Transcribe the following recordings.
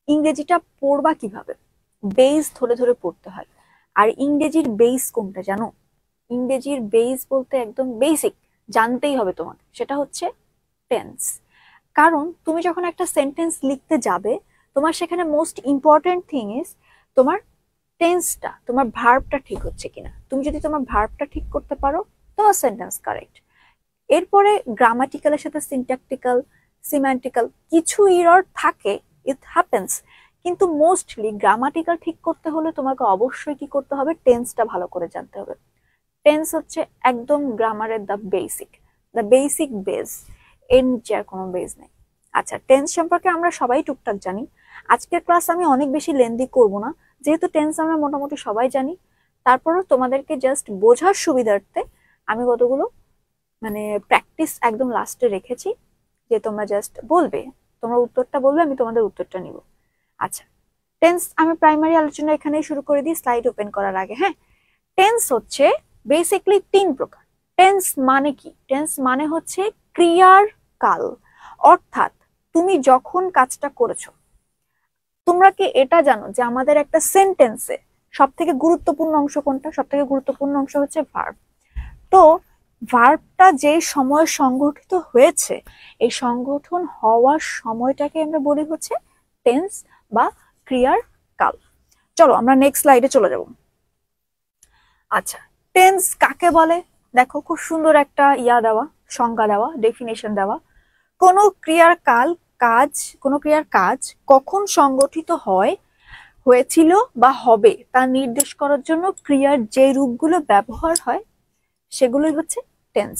ইংরেজিটা পড়বা কিভাবে, বেস ধরে ধরে পড়তে হয়। আর ইংরেজির বেস কোনটা জানো? ইংরেজির বেস বলতে একদম বেসিক জানতেই হবে তোমাকে, সেটা হচ্ছে টেন্স। কারণ তুমি যখন একটা সেন্টেন্স লিখতে যাবে, তোমার সেখানে মোস্ট ইম্পর্টেন্ট থিং ইজ তোমার টেন্সটা, তোমার ভার্বটা ঠিক হচ্ছে কিনা। তুমি যদি তোমার ভার্বটা ঠিক করতে পারো, তোমার সেন্টেন্স কারেক্ট। এরপরে গ্রামাটিক্যালের সাথে সিনট্যাকটিক্যাল, সিম্যান্টিক্যাল কিছু এরর থাকে, ইট হ্যাপেন্স। কিন্তু মোস্টলি গ্রামাটিক্যাল ঠিক করতে হলে তোমাকে অবশ্যই কি করতে হবে, টেন্সটা ভালো করে জানতে হবে। টেন্স হচ্ছে একদম গ্রামারের দ্য বেসিক বেস, এর নিচে আর কোনো বেস নেই। আচ্ছা, টেন্স সম্পর্কে আমরা সবাই টুকটাক জানি। আজকের ক্লাস আমি অনেক বেশি লেন্দি করব না, যেহেতু টেন্স আমরা মোটামুটি সবাই জানি। তারপরও তোমাদেরকে জাস্ট বোঝার সুবিধার্থে আমি কতগুলো মানে প্র্যাকটিস একদম লাস্টে রেখেছি, যে তোমরা জাস্ট বলবে, তোমরা উত্তরটা বলবে, আমি তোমাদের উত্তরটা নিব। আচ্ছা, টেন্স আমি প্রাইমারি আলোচনা এখানেই শুরু করে দিই, স্লাইড ওপেন করার আগে। হ্যাঁ, টেন্স হচ্ছে বেসিকলি 3 প্রকার। টেন্স মানে কি? টেন্স মানে হচ্ছে ক্রিয়ার কাল, অর্থাৎ তুমি যখন কাজটা করেছো। তোমরা কি এটা জানো যে আমাদের একটা সেন্টেন্সে সব থেকে গুরুত্বপূর্ণ অংশ কোনটা? সব থেকে গুরুত্বপূর্ণ অংশ হচ্ছে ভার্ব। তো ভার্বটা যে সময় সংগঠিত হয়েছে, এই সংগঠন হওয়ার সময়টাকে আমরা বলি হচ্ছে টেন্স বা ক্রিয়ার কাল। চলো আমরা নেক্সট স্লাইডে চলে যাব। আচ্ছা, টেন্স কাকে বলে? দেখো, খুব সুন্দর একটা দেওয়া, সংজ্ঞা দেওয়া, ডেফিনেশন দেওয়া। কোন ক্রিয়ার কাল, কাজ, কোন ক্রিয়ার কাজ কখন সংগঠিত হয়েছিল বা হবে তা নির্দেশ করার জন্য ক্রিয়ার যে রূপগুলো ব্যবহার হয় সেগুলোই হচ্ছে tense.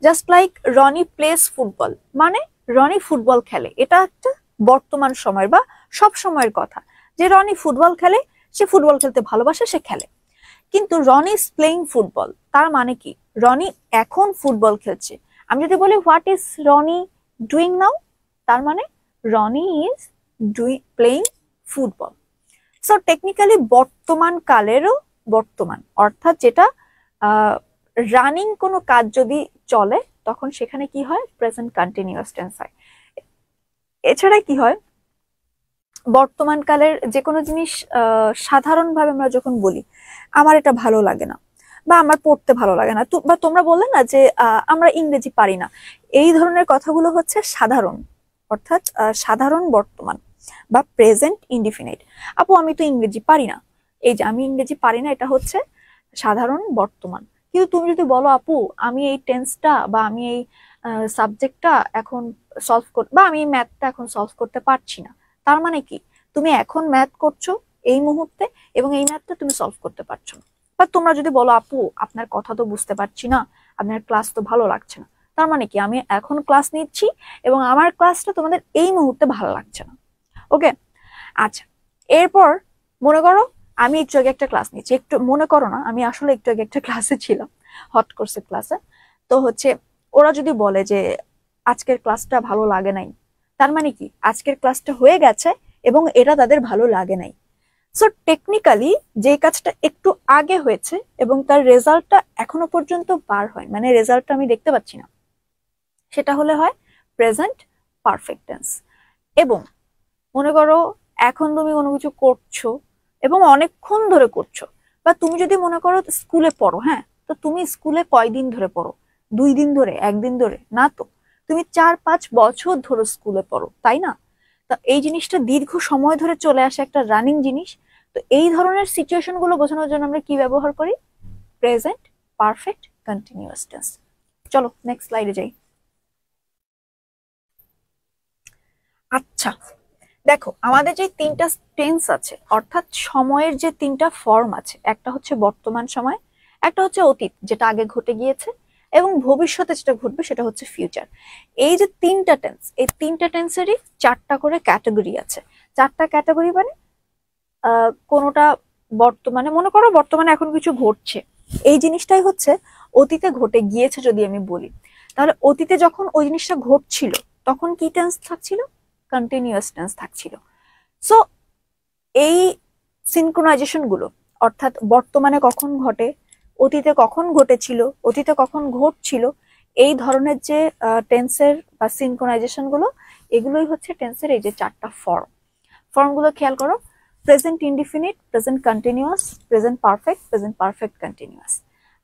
Just like Rony plays football, মানে রনি ফুটবল খেলে। এটা একটা বর্তমান সময়ের বা সব সময়ের কথা, যে রনি ফুটবল খেলে, সে ফুটবল খেলতে ভালোবাসে, সে খেলে। কিন্তু রনি ইজ প্লেইং ফুটবল, তার মানে কি রনি এখন ফুটবল খেলছে। আমি যদি বলি what is Rony doing now, তার মানে Rony is playing football. So technically বর্তমান কালেরও বর্তমান, অর্থাৎ যেটা রানিং কোনো কাজ যদি চলে, তখন সেখানে কি হয়, প্রেজেন্ট কন্টিনিউয়াস টেন্স হয়। এছাড়া কি হয়, বর্তমান কালের যে কোনো জিনিস সাধারণভাবে আমরা যখন বলি আমার এটা ভালো লাগে না বা আমার পড়তে ভালো লাগে না, বা তোমরা বললে না যে আমরা ইংরেজি পারি না, এই ধরনের কথাগুলো হচ্ছে সাধারণ, অর্থাৎ সাধারণ বর্তমান বা প্রেজেন্ট ইনডিফিনিট। আপু আমি তো ইংরেজি পারি না, এই যে আমি ইংরেজি পারি না, এটা হচ্ছে সাধারণ বর্তমান। কিন্তু তুমি যদি বলো আপু আমি এই টেন্সটা বা আমি এই সাবজেক্টটা এখন সলভ বা আমি এই ম্যাথটা এখন সলভ করতে পারছি না, তার মানে কি তুমি এখন ম্যাথ করছো এই মুহূর্তে এবং এই ম্যাথটা তুমি সলভ করতে পারছো না। বা তোমরা যদি বলো আপু আপনার কথা তো বুঝতে পারছি না, আপনার ক্লাস তো ভালো লাগছে না, তার মানে কি আমি এখন ক্লাস নিচ্ছি এবং আমার ক্লাসটা তোমাদের এই মুহূর্তে ভালো লাগছে না। ওকে, আচ্ছা, এরপর মনে করো আমি একটু আগে একটা ক্লাস নিচ্ছি, একটু মনে করো না, আমি আসলে একটু আগে একটা ক্লাসে ছিলাম, হট কোর্সের ক্লাসে। তো হচ্ছে ওরা যদি বলে যে আজকের ক্লাসটা ভালো লাগে নাই, তার মানে কি আজকের ক্লাসটা হয়ে গেছে এবং এটা তাদের ভালো লাগে নাই। সো টেকনিক্যালি যে কাজটা একটু আগে হয়েছে এবং তার রেজাল্টটা এখনো পর্যন্ত বার হয়, মানে রেজাল্টটা আমি দেখতে পাচ্ছি না, সেটা হলে হয় প্রেজেন্ট পারফেক্ট টেন্স। এবং মনে করো এখন তুমি কোনো কিছু করছো এবং অনেকক্ষণ ধরে করছো, বা তুমি যদি মনে করো স্কুলে পড়ো, হ্যাঁ, তো তুমি স্কুলে কয়দিন ধরে পড়ো? 2 দিন ধরে, 1 দিন ধরে না তো, তুমি 4-5 বছর ধরে স্কুলে পড়ো, তাই না? তো এই জিনিসটা দীর্ঘ সময় ধরে চলে আসে, একটা রানিং জিনিস। তো এই ধরনের সিচুয়েশন গুলো বোঝানোর জন্য আমরা কি ব্যবহার করি? Present perfect continuous tense. চলো নেক্সট স্লাইডে যাই। আচ্ছা, দেখো আমাদের যে 3টা টেন্স আছে, অর্থাৎ সময়ের যে 3টা ফর্ম আছে, একটা হচ্ছে বর্তমান সময়, একটা হচ্ছে অতীত যেটা আগে ঘটে গিয়েছে, এবং ভবিষ্যতে যেটা ঘটবে সেটা হচ্ছে ফিউচার। এই যে 3টা টেন্স, এই 3টা টেন্সেরই 4টা করে ক্যাটাগরি আছে। 4টা ক্যাটাগরি মানে কোনোটা বর্তমানে, মনে করো বর্তমানে এখন কিছু ঘটছে, এই জিনিসটাই হচ্ছে অতীতে ঘটে গিয়েছে যদি আমি বলি, তাহলে অতীতে যখন ওই জিনিসটা ঘটছিল তখন কি টেন্স থাকছিল? কন্টিনিউয়াস টেন্স থাকছিল। সো এই সিনক্রোনাইজেশন গুলো, অর্থাৎ বর্তমানে কখন ঘটে, অতীতে কখন ঘটেছিল, অতীতে কখন ঘটছিল, এই ধরনের যে টেন্সের বা সিনক্রোনাইজেশন গুলো, এগুলোই হচ্ছে টেন্সের এই যে 4টা ফর্ম। ফর্মগুলো খেয়াল করো, present indefinite, present continuous, present perfect continuous.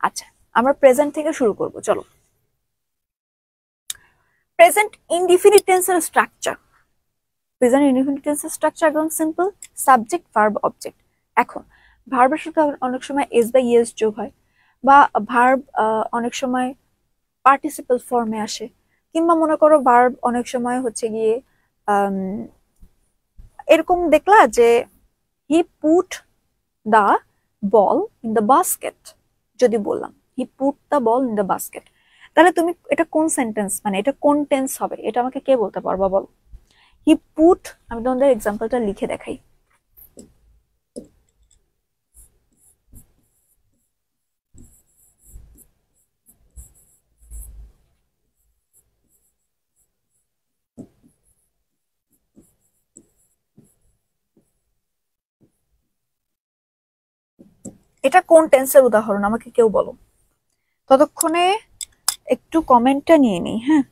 আচ্ছা, আমরা প্রেজেন্ট থেকে শুরু করব, চলো। প্রেজেন্ট ইনডিফিনিট টেন্সের স্ট্রাকচার, প্রেজেন্ট ইনডিফিনিট টেন্সের স্ট্রাকচার একদম সিম্পল, সাবজেক্ট ভার্ব অবজেক্ট। এখন ভার্বের সাথে অনেক সময় এস বা ইএস যোগ হয়, বা ভার্ব অনেক সময় পার্টিসিপল ফর্মে আসে, কিংবা মনে করো ভার্ব অনেক সময় হচ্ছে গিয়ে এরকম দেখলা যে he put the ball in the basket, যদি বললাম he put the ball in the basket, তাহলে তুমি এটা কোন সেন্টেন্স, মানে এটা কোন টেন্স হবে, এটা আমাকে কে বলতে পারবা বল? হি পুট, আমি তোমাদের এক্সাম্পলটা লিখে দেখাই। এটা কোন টেন্সের উদাহরণ আমাকে কেউ বলো। ততক্ষণে একটু কমেন্টটা নিয়ে নিই, হ্যাঁ।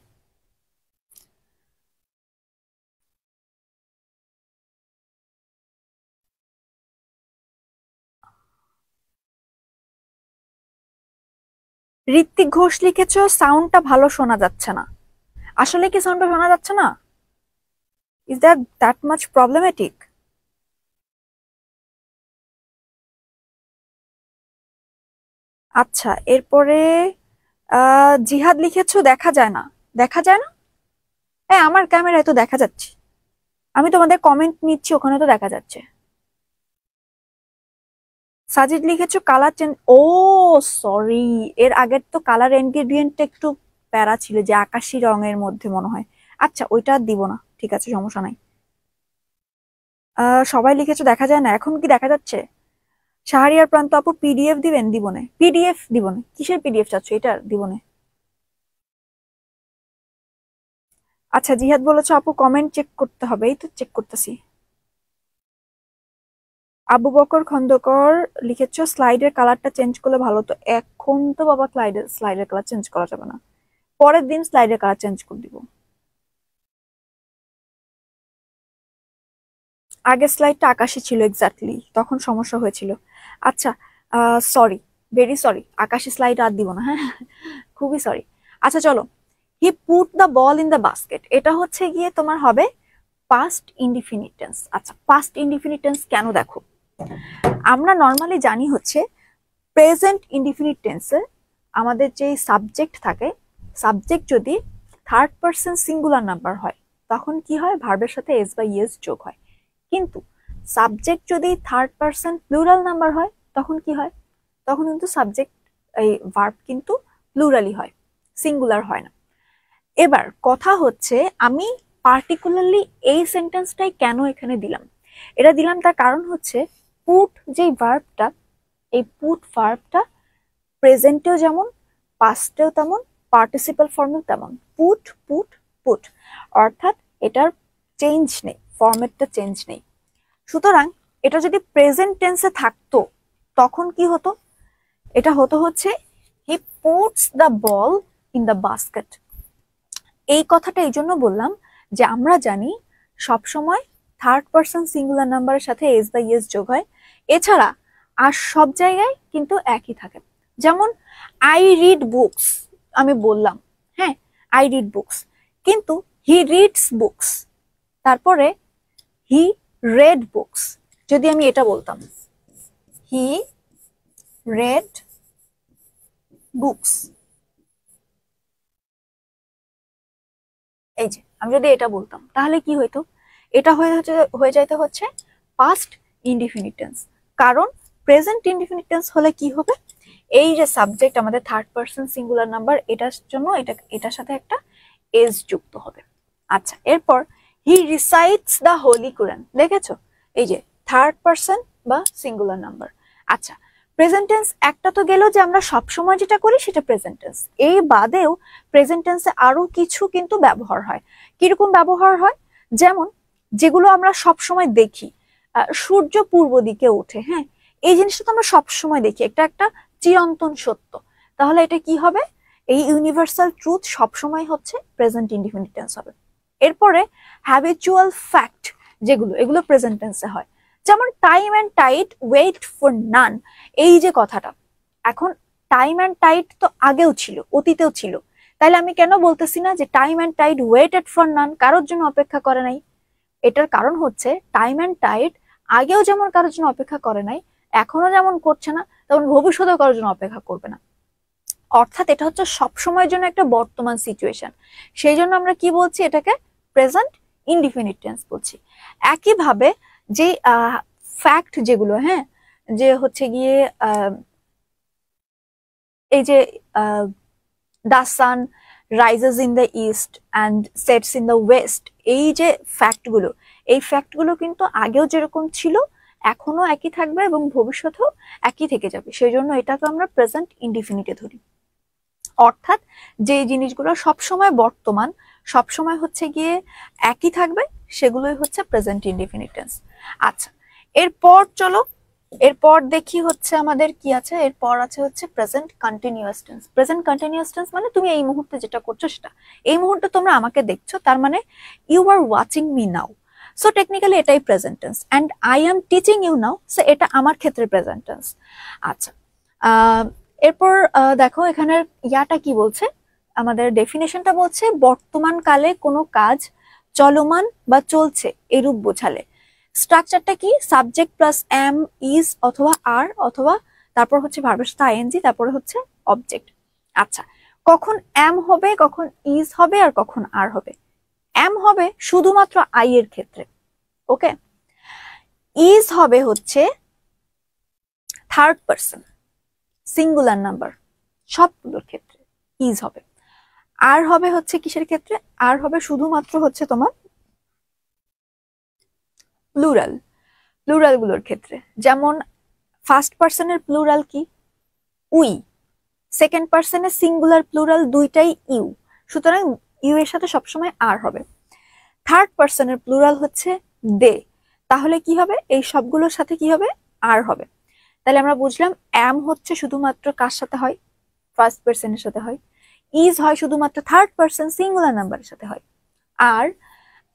ঋত্বিক ঘোষ লিখেছ সাউন্ডটা ভালো শোনা যাচ্ছে না। আসলে কি সাউন্ডটা শোনা যাচ্ছে না? Is that much problematic? আচ্ছা, এরপরে জিহাদ লিখেছো দেখা যায় না। দেখা যায় না? হ্যাঁ, আমার ক্যামেরায় তো দেখা যাচ্ছে, আমি তোমাদের কমেন্ট নিচ্ছি, ওখানে তো দেখা যাচ্ছে। সাজিদ লিখেছো কালার চেঞ্জ, ও সরি, এর আগের তো কালার ইনগ্রেডিয়েন্টটা একটু প্যারা ছিল, যে আকাশি রঙের মধ্যে মনে হয়। আচ্ছা, ওইটা আর দিব না, ঠিক আছে, সমস্যা নাই। সবাই লিখেছো দেখা যায় না, এখন কি দেখা যাচ্ছে? শাহরিয়ার প্রান্ত আপু পিডিএফ দিবেন? দিব না, পিডিএফ দিব না। কিসের পিডিএফ চাচ্ছ, এটার দিব না। আচ্ছা, জিহাদ বলেছো আপু কমেন্ট চেক করতে হবে, এই তো চেক করতেছি। আবু বকর খন্দকার লিখেছো স্লাইডের কালারটা চেঞ্জ করলে ভালো, তো এখন তো বাবা স্লাইডের কালার চেঞ্জ করা যাবে না, পরের দিন স্লাইডের কালার চেঞ্জ করে দিব। আগের স্লাইডটা আকাশি ছিল, এক্স্যাক্টলি তখন সমস্যা হয়েছিল। আচ্ছা, সরি, ভেরি সরি, আকাশি স্লাইড আর দিব না, হ্যাঁ, খুবই সরি। আচ্ছা চলো, he put the ball in the basket, এটা হচ্ছে গিয়ে তোমার হবে পাস্ট ইনডিফিনিট টেন্স। আচ্ছা, পাস্ট ইনডিফিনিট টেন্স কেন, দেখো আমরা নর্মালি জানি হচ্ছে প্রেজেন্ট ইনডিফিনিট টেন্সে আমাদের যে সাবজেক্ট থাকে, সাবজেক্ট যদি থার্ড পারসন সিঙ্গুলার নাম্বার হয় তখন কি হয়, ভার্বের সাথে এস বা ইএস যোগ হয়। কিন্তু সাবজেক্ট যদি থার্ড পারসন প্লুরাল নাম্বার হয় তখন কি হয়, তখন কিন্তু সাবজেক্ট এই ভার্ব কিন্তু প্লুরালি হয়, সিঙ্গুলার হয় না। এবার কথা হচ্ছে আমি পার্টিকুলারলি এই সেন্টেন্সটাই কেন এখানে দিলাম, এটা দিলাম তার কারণ হচ্ছে পুট যে ভার্বটা, এই পুট ভার্বটা প্রেজেন্টেও যেমন, পাস্টেও তেমন, পার্টিসিপাল ফর্মেও তেমন, পুট পুট পুট, অর্থাৎ এটার চেঞ্জ নেই, ফরম্যাটটা চেঞ্জ নেই। সুতরাং এটা যদি প্রেজেন্ট টেন্সে থাকতো তখন কি হতো, এটা হতো হচ্ছে he puts the ball in the basket. এই কথাটা এই জন্য বললাম যে আমরা জানি সবসময় থার্ড পারসন সিঙ্গুলার নাম্বারের সাথে এস বা ইএস যোগ হয়, এছাড়া আর সব জায়গায় কিন্তু একই থাকে। যেমন আই রিড বুকস, আমি বললাম হ্যাঁ আই রিড বুকস, কিন্তু হি রিডস বুকস, তারপরে হি রেড বুকস। যদি আমি এটা বলতাম হি রেড বুকস, এই যে আমি যদি এটা বলতাম তাহলে কি হইতো, এটা হয়ে যাইতে হচ্ছে পাস্ট ইনডিফিনিট টেন্স। কারণ প্রেজেন্ট ইনডিফিনিট টেন্স হলে কি হবে, এই যে সাবজেক্ট আমাদের থার্ড পারসন সিঙ্গুলার নাম্বার, এটার জন্য এটার সাথে একটা এস যুক্ত হবে। আচ্ছা, এরপর হি রিসাইটস দ্য হোলি কোরআন, দেখেছো এই যে থার্ড পারসন বা সিঙ্গুলার নাম্বার। আচ্ছা, প্রেজেন্ট টেন্স একটা তো গেল যে আমরা সবসময় যেটা করি সেটা প্রেজেন্ট টেন্স, এই বাদেও প্রেজেন্ট টেন্সে আরো কিছু কিন্তু ব্যবহার হয়। কিরকম ব্যবহার হয়, যেমন যেগুলো আমরা সবসময় দেখি, সূর্য পূর্ব দিকে ওঠে, হ্যাঁ এই জিনিসটা তো আমরা সবসময় দেখি, একটা একটা চিরন্তন সত্য, তাহলে এটা কি হবে, এই ইউনিভার্সাল ট্রুথ সবসময় হচ্ছে প্রেজেন্ট ইনডিফিনিট টেন্স হবে। এরপরে হ্যাবিচুয়াল ফ্যাক্ট, যেগুলো, এগুলো প্রেজেন্ট টেন্সে হয়। যেমন time and tide wait for none, এই যে কথাটা, এখন টাইম অ্যান্ড টাইড তো আগেও ছিল, অতীতেও ছিল, তাহলে আমি কেন বলতেছি না যে time and tide waited for none, কারোর জন্য অপেক্ষা করে নাই? এটার কারণ হচ্ছে টাইম অ্যান্ড টাইড আগেও যেমন কারোর জন্য অপেক্ষা করে নাই, এখনো যেমন করছে না, তেমন ভবিষ্যতেও কারোর জন্য অপেক্ষা করবে না। অর্থাৎ এটা হচ্ছে সবসময়ের জন্য একটা বর্তমান সিচুয়েশন, সেই জন্য আমরা কি বলছি, এটাকে প্রেজেন্ট ইনডিফিনিট টেন্স বলছি। একইভাবে যে ফ্যাক্ট যেগুলো, হ্যাঁ, যে হচ্ছে গিয়ে এই যে the sun rises in the east and sets in the West, এই যে ফ্যাক্টগুলো, এই ফ্যাক্টগুলো কিন্তু আগেও যেরকম ছিল এখনো একই থাকবে এবং ভবিষ্যতেও একই থেকে যাবে, সেই জন্য এটাকে আমরা প্রেজেন্ট ইনডিফিনিটে ধরি। অর্থাৎ যে জিনিসগুলো সবসময় বর্তমান, সবসময় হচ্ছে গিয়ে একই থাকবে, সেগুলোই হচ্ছে প্রেজেন্ট ইনডিফিনিট টেন্স। আচ্ছা, এরপর চলো, এরপর দেখি হচ্ছে আমাদের কি আছে, এরপর আছে হচ্ছে present continuous tense. Present continuous tense মানে তুমি এই মুহূর্তে যেটা করছো সেটা, এই মুহূর্তে তোমরা আমাকে দেখছো, তার মানে you are watching me now, so technically এটাই present tense. And I am teaching you now, so এটা আমার ক্ষেত্রে প্রেজেন্ট টেন্স। আচ্ছা, এরপর দেখো এখানে ইয়াটা কি বলছে, আমাদের ডেফিনেশনটা বলছে বর্তমান কালে কোনো কাজ চলমান বা চলছে এরূপ বোঝালে স্ট্রাকচারটা কি, সাবজেক্ট প্লাস এম, ইজ অথবা আর, অথবা তারপর হচ্ছে ভার্বের সাথে আইএনজি, তারপরে হচ্ছে অবজেক্ট। আচ্ছা, কখন এম হবে, কখন ইজ হবে, আর কখন আর হবে? এম হবে শুধুমাত্র আই এর ক্ষেত্রে, ওকে। ইজ হবে হচ্ছে থার্ড পার্সন সিঙ্গুলার নাম্বার, সবগুলোর ক্ষেত্রে ইজ হবে। আর হবে হচ্ছে কিসের ক্ষেত্রে? আর হবে শুধুমাত্র হচ্ছে তোমার প্লুরাল, প্লুরাল গুলোর ক্ষেত্রে। যেমন ফার্স্ট পার্সনের প্লুরাল কি? উই। সেকেন্ড পার্সনের সিঙ্গুলার প্লুরাল দুইটাই ইউ, সুতরাং ইউ এর সাথে সবসময় আর হবে। থার্ড পার্সনের প্লুরাল হচ্ছে দে, তাহলে কি হবে? এই সবগুলোর সাথে কি হবে? আর হবে। তাহলে আমরা বুঝলাম এম হচ্ছে শুধুমাত্র কার সাথে হয়? ফার্স্ট পার্সনের সাথে হয়। ইজ হয় শুধুমাত্র থার্ড পার্সন সিঙ্গুলার নাম্বারের সাথে হয়। আর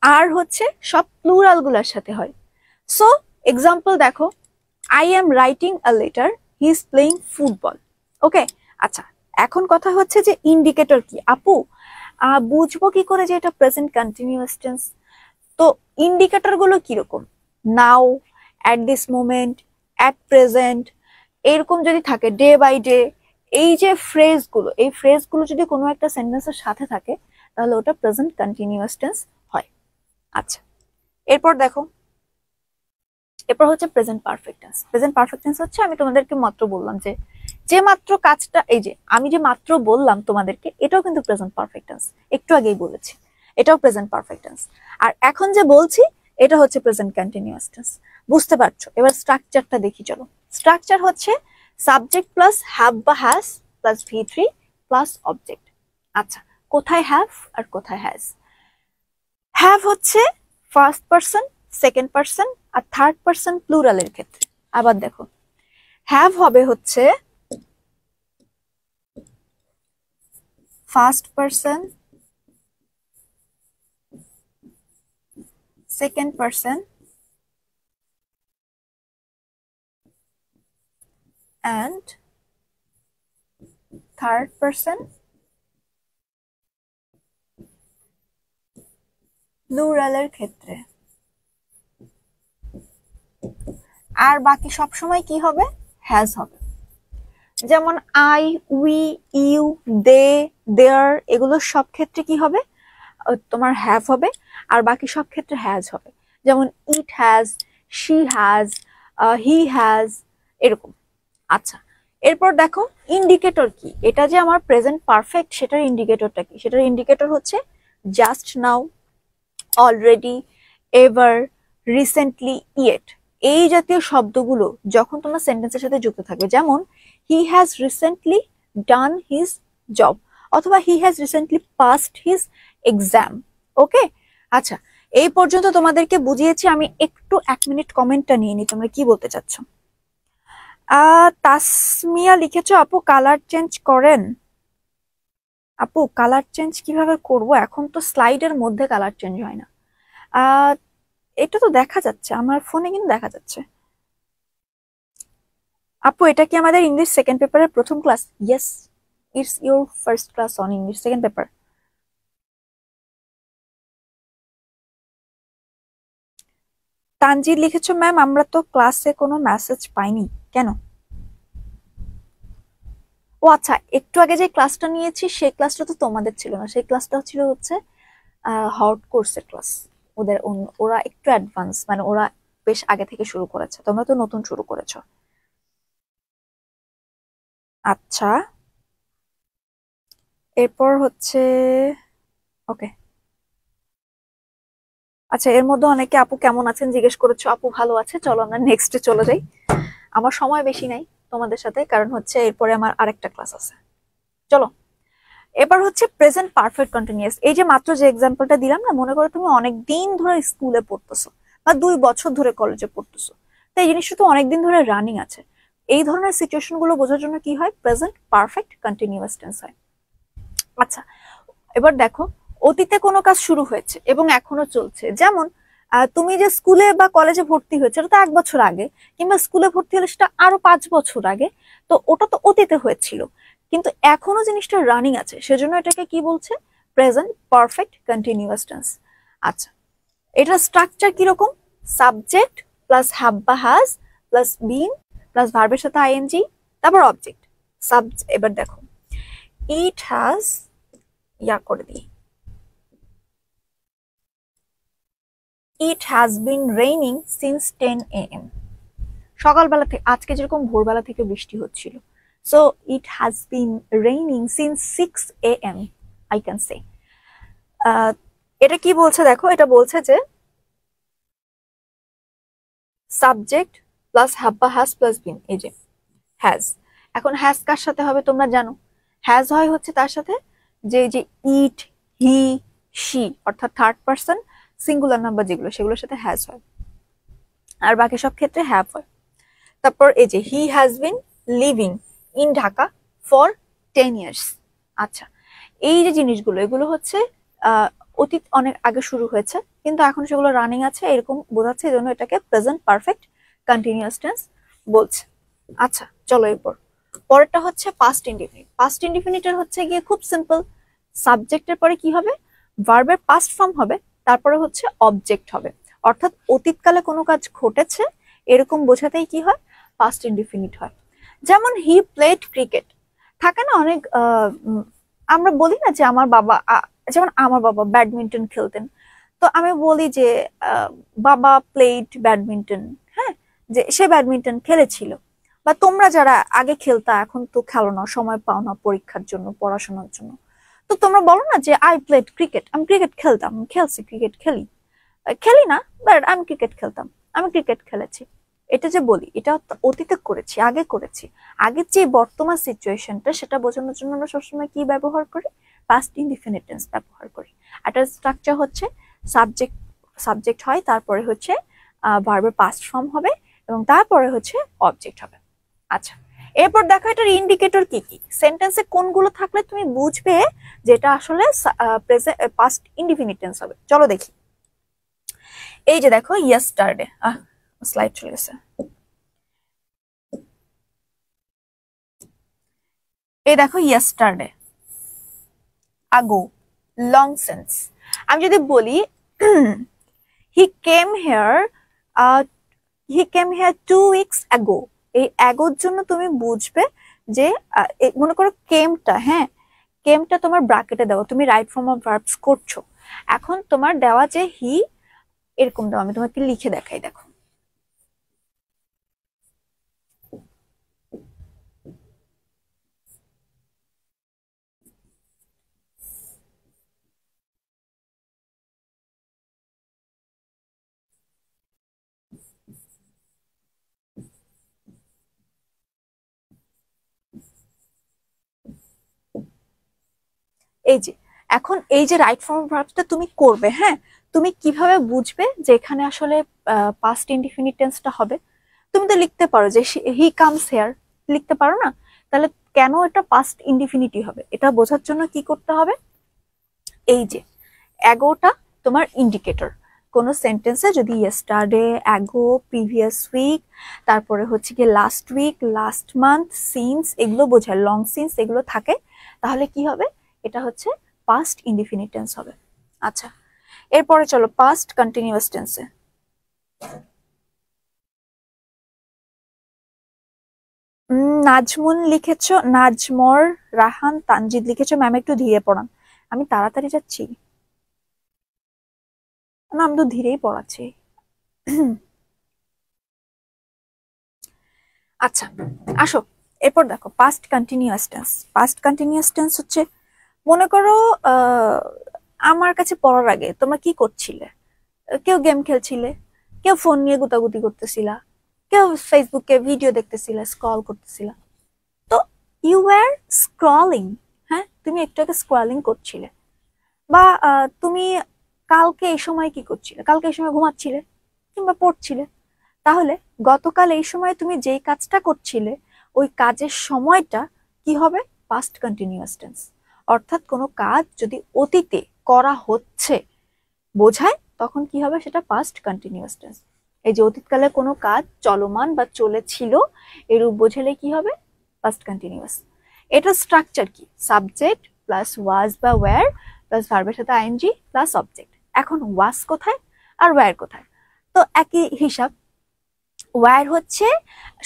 আর হচ্ছে সব প্লুরাল গুলার সাথে হয়। সো এক্সাম্পল দেখো, I am writing a letter, he is playing football. Okay, আচ্ছা, এখন কথা হচ্ছে যে ইন্ডিকেটর কি আপু, বুঝবো কি করে যে এটা প্রেজেন্ট কন্টিনিউয়াস টেন্স? তো ইন্ডিকেটর গুলো কিরকম? Now, at this moment, at present, এরকম যদি থাকে, ডে বাই ডে, এই যে ফ্রেজগুলো, এই ফ্রেজগুলো যদি কোনো একটা সেন্টেন্সের সাথে থাকে তাহলে ওটা প্রেজেন্ট কন্টিনিউয়াস টেন্স হয়। আচ্ছা, এরপর দেখো, এরপর হচ্ছে present perfect tense. Present perfect tense হচ্ছে, আমি তোমাদেরকে মাত্র বললাম যে মাত্র কাজটা, এই যে আমি যে মাত্র বললাম তোমাদেরকে, এটাও কিন্তু প্রেজেন্ট পারফেক্ট টেন্স, একটু আগেই বলেছি, এটাও প্রেজেন্ট পারফেক্ট টেন্স। আর এখন যে বলছি এটা হচ্ছে প্রেজেন্ট কন্টিনিউয়াস টেন্স। বুঝতে পারছো? এবার স্ট্রাকচারটা দেখি চলো। স্ট্রাকচার হচ্ছে সাবজেক্ট প্লাস হ্যাভ বা has plus V3 plus object. আচ্ছা, কোথায় হ্যাভ আর কোথায় হ্যাজ? হ্যাভ হচ্ছে ফার্স্ট পার্সন, সেকেন্ড পার্সন আর থার্ড পার্সন প্লুরালের ক্ষেত্রে। আবার দেখো, হ্যাভ হবে হচ্ছে first person, second person and third person প্লুরালের ক্ষেত্রে। আর বাকি সব সময় কি হবে? হ্যাজ হবে। যেমন আই, উই, ইউ, দে, দেয়ার, এগুলো সব ক্ষেত্রে কি হবে? তোমার হ্যাভ হবে, আর বাকি সব ক্ষেত্রে হ্যাজ হবে। যেমন it has, she has, he has, এরকম। আচ্ছা, এরপর দেখো ইন্ডিকেটর কি, এটা যে আমার প্রেজেন্ট পারফেক্ট সেটার ইন্ডিকেটরটা কি? সেটার ইন্ডিকেটর হচ্ছে just now, already, ever, recently, yet, এই জাতীয় শব্দগুলো যখন তোমার সেন্টেন্সের সাথে যুক্ত থাকবে, যেমন he has recently done his job, অথবা he has recently passed his exam. Okay, আচ্ছা, এই পর্যন্ত তোমাদেরকে বুঝিয়েছি। আমি একটু 1 মিনিট কমেন্টটা নিয়ে নিই, তোমরা কি বলতে চাচ্ছ? তাসমিয়া লিখেছো, আপু কালার চেঞ্জ করেন। আপু কালার চেঞ্জ কিভাবে করব? এখন তো স্লাইডের মধ্যে কালার চেঞ্জ হয় না। এটা তো দেখা যাচ্ছে, আমার ফোনে কিন্তু দেখা যাচ্ছে। আপু এটা কি আমাদের ইংলিশ সেকেন্ড পেপারের প্রথম class? Yes, it's your first class on English second paper. Tanjid লিখেছো, ম্যাম আমরা তো ক্লাসে কোনো মেসেজ পাইনি, কেন? ও আচ্ছা, একটু আগে যে ক্লাসটা নিয়েছি সেই ক্লাসটা তো তোমাদের ছিল না, সেই ক্লাসটা ছিল হচ্ছে হট কোর্সের ক্লাস। ওরা একটু অ্যাডভান্স, মানে ওরা বেশ আগে থেকে শুরু করেছে, তোমরা তো নতুন শুরু করেছো। আচ্ছা, এরপর হচ্ছে ওকে। আচ্ছা, এর মধ্যে অনেকে আপু কেমন আছেন জিজ্ঞেস করেছো, আপু ভালো আছে। চলো আমরা নেক্সটে চলে যাই, আমার সময় বেশি নাই তোমাদের সাথে, কারণ হচ্ছে এরপরে আমার আরেকটা ক্লাস আছে। চলো, এবার হচ্ছে প্রেজেন্ট পারফেক্ট কন্টিনিউয়াস। এই যে মাত্র যে এক্সাম্পলটা দিলাম না, মনে করো তুমি অনেক দিন ধরে স্কুলে পড়তেছো বা 2 বছর ধরে কলেজে পড়তেছো, তো এই জিনিসটা তো অনেকদিন ধরে রানিং আছে। এই ধরনের সিচুয়েশন গুলো বোঝার জন্য কি হয়, প্রেজেন্ট পারফেক্ট কন্টিনিউয়াস টেন্স হয়। আচ্ছা, এবার দেখো, অতীতে কোনো কাজ শুরু হয়েছে এবং এখনো চলছে, যেমন তুমি যে স্কুলে বা কলেজে ভর্তি হয়েছে ওটা তো 1 বছর আগে, কিংবা স্কুলে ভর্তি হলে সেটা আরো 5 বছর আগে, তো ওটা তো অতীতে হয়েছিল, কিন্তু এখনো জিনিসটা রানিং আছে, সেজন্য এটাকে কি বলছে, প্রেজেন্ট পারফেক্ট কন্টিনিউয়াস টেন্স। আচ্ছা, এটার স্ট্রাকচার কিরকম, সাবজেক্ট প্লাস হ্যাভ বা হ্যাজ প্লাস বিন প্লাস ভার্বের সাথে আইএনজি, তারপর অবজেক্ট। এবার দেখো, ইট হ্যাজ, ইয়া করে দিই, ইট has been raining since 10 AM। সকালবেলা থেকে, আজকে যেরকম ভোরবেলা থেকে বৃষ্টি হচ্ছিল, so it has been raining since 6 AM, I can say. এটা কি বলছে দেখো, এটা বলছে যে সাবজেক্ট প্লাস হ্যাভ বা হ্যাজ প্লাস বিন, এই যে হ্যাজ। এখন হ্যাজ কার সাথে হবে তোমরা জানো, হ্যাজ হয় হচ্ছে তার সাথে যে যে ইট, হি, শি, অর্থাৎ থার্ড পার্সন সিঙ্গুলার নাম্বার যেগুলো, সেগুলোর সাথে হ্যাজ হয়, আর বাকি সব ক্ষেত্রে হ্যাভ হয়। তারপর এই যে he has been living in Dhaka for 10 years। আচ্ছা, এই যে জিনিসগুলো, এগুলো হচ্ছে অতীত অনেক আগে শুরু হয়েছে কিন্তু এখন সেগুলো রানিং আছে, এরকম বোঝাচ্ছে, এই জন্য এটাকে প্রেজেন্ট পারফেক্ট কন্টিনিউয়াস টেন্স বলছে। আচ্ছা চলো, এরপর পরেরটা হচ্ছে পাস্ট ইনডিফিনিট। পাস্ট ইনডিফিনিটের হচ্ছে গিয়ে খুব সিম্পল, সাবজেক্টের পরে কি হবে, ভার্বের পাস্ট ফর্ম হবে, তারপরে হচ্ছে অবজেক্ট হবে, অর্থাৎ অতীতকালে কোনো কাজ ঘটেছে এরকম বোঝাতেই কি হয়, পাস্ট ইনডিফিনিট হয়। যেমন হি প্লেড ক্রিকেট, থাকে না অনেক আমরা বলি না যে আমার বাবা, যেমন আমার বাবা ব্যাডমিন্টন খেলতেন, তো আমি বলি যে বাবা প্লেড ব্যাডমিন্টন, হ্যাঁ, যে সে ব্যাডমিন্টন খেলেছিল। বা তোমরা যারা আগে খেলতা এখন তো খেলো না, সময় পাও না পরীক্ষার জন্য, পড়াশোনার জন্য, তো তোমরা বলো না যে আই প্লেড ক্রিকেট, আমি ক্রিকেট খেলতাম, খেলছি, ক্রিকেট খেলি, খেলি না বাট আমি ক্রিকেট খেলতাম, আমি ক্রিকেট খেলেছি। এটা যে বলি, এটা অতীতে করেছি, আগে করেছি, আগের যে বর্তমান সিচুয়েশনটা সেটা বোঝানোর জন্য আমরা সবসময় কি ব্যবহার করি, পাস্ট ইনডিফিনিট টেন্স ব্যবহার করি। এটার স্ট্রাকচার হচ্ছে সাবজেক্ট, সাবজেক্ট হয়, তারপরে হচ্ছে ভার্বের পাস্ট ফর্ম হবে, এবং তারপরে হচ্ছে অবজেক্ট হবে। আচ্ছা, এরপর দেখো এটার ইন্ডিকেটর কি কি, সেন্টেন্সে কোনগুলো থাকলে তুমি বুঝবে যে এটা আসলে পাস্ট ইনডিফিনিট টেন্স হবে। চলো দেখি, এই যে দেখো ইয়েস্টারডে, স্লাইড চলে গেছে, এই দেখো ইয়েস্টারডে, আগো, লং সেন্স। আমি যদি বলি he came here, he came here 2 weeks ago, এই অ্যাগোর জন্য তুমি বুঝবে যে মনে করো কেমটা, হ্যাঁ, কেমটা তোমার ব্র্যাকেটে দেওয়া, তুমি রাইট ফর্ম অফ ভার্বস করছো, এখন তোমার দেওয়া যে হি, এরকম দেওয়া, আমি তোমাকে লিখে দেখাই, দেখো এই যে, এখন এই যে রাইট ফর্ম অফ ভার্বসটা তুমি করবে, হ্যাঁ, তুমি কিভাবে বুঝবে যে এখানে আসলে পাস্ট ইনডিফিনিট টেন্সটা হবে, তুমি তো লিখতে পারো যে হি কামস হেয়ার, লিখতে পারো না, তাহলে কেন এটা পাস্ট ইনডিফিনিটি হবে, এটা বোঝার জন্য কি করতে হবে, এই যে এগোটা তোমার ইন্ডিকেটর, কোনো সেন্টেন্সে যদি ইয়েস্টারডে, অ্যাগো, প্রিভিয়াস উইক, তারপরে হচ্ছে কি last week, last month, since এগুলো বোঝায়, লং সিন্স এগুলো থাকে, তাহলে কি হবে? এটা হচ্ছে পাস্ট ইনডিফিনিট টেন্স হবে। আচ্ছা, এরপরে চলো পাস্ট কন্টিনিউয়াস টেন্সে। নাজমুন লিখেছো, নাজমর, রাহান, তানজিদ লিখেছো। ম্যাম একটু ধীরে পড়ান। আমি তাড়াতাড়ি যাচ্ছি না, আমি তো ধীরেই পড়াচ্ছি। আচ্ছা আসো, এরপর দেখো past continuous tense. Past continuous tense হচ্ছে, মনে করো আমার কাছে পড়ার আগে তোমরা কি করছিলে? কেউ গেম খেলছিলে, কেউ ফোন নিয়ে গুতাগুতি করতেছিলা, কেউ ফেসবুকে ভিডিও দেখতেছিলা, স্ক্রল করতেছিলা। তো ইউ ওয়্যার স্ক্রলিং, হ্যাঁ তুমি একটু আগে স্ক্রলিং করছিলে। বা তুমি কালকে এই সময় কি করছিলে? কালকে এই সময় ঘুমাচ্ছিলে কিংবা পড়ছিলে। তাহলে গতকাল এই সময় তুমি যেই কাজটা করছিলে, ওই কাজের সময়টা কি হবে? Past continuous tense. অর্থাৎ কোনো কাজ যদি অতীতে করা হচ্ছে বোঝায়, তখন কি হবে? সেটা পাস্ট কন্টিনিউয়াস টেন্স। এই যে অতীতকালে কোনো কাজ চলমান বা চলেছিল, এরূপ বোঝালে কি হবে? Past continuous. এটা স্ট্রাকচার কি? সাবজেক্ট প্লাস ওয়াজ বা ওয়্যার প্লাস ভার্বের সাথে আইএনজি প্লাস অবজেক্ট। এখন ওয়াজ কোথায় আর ওয়্যার কোথায়? তো একই হিসাব, ওয়্যার হচ্ছে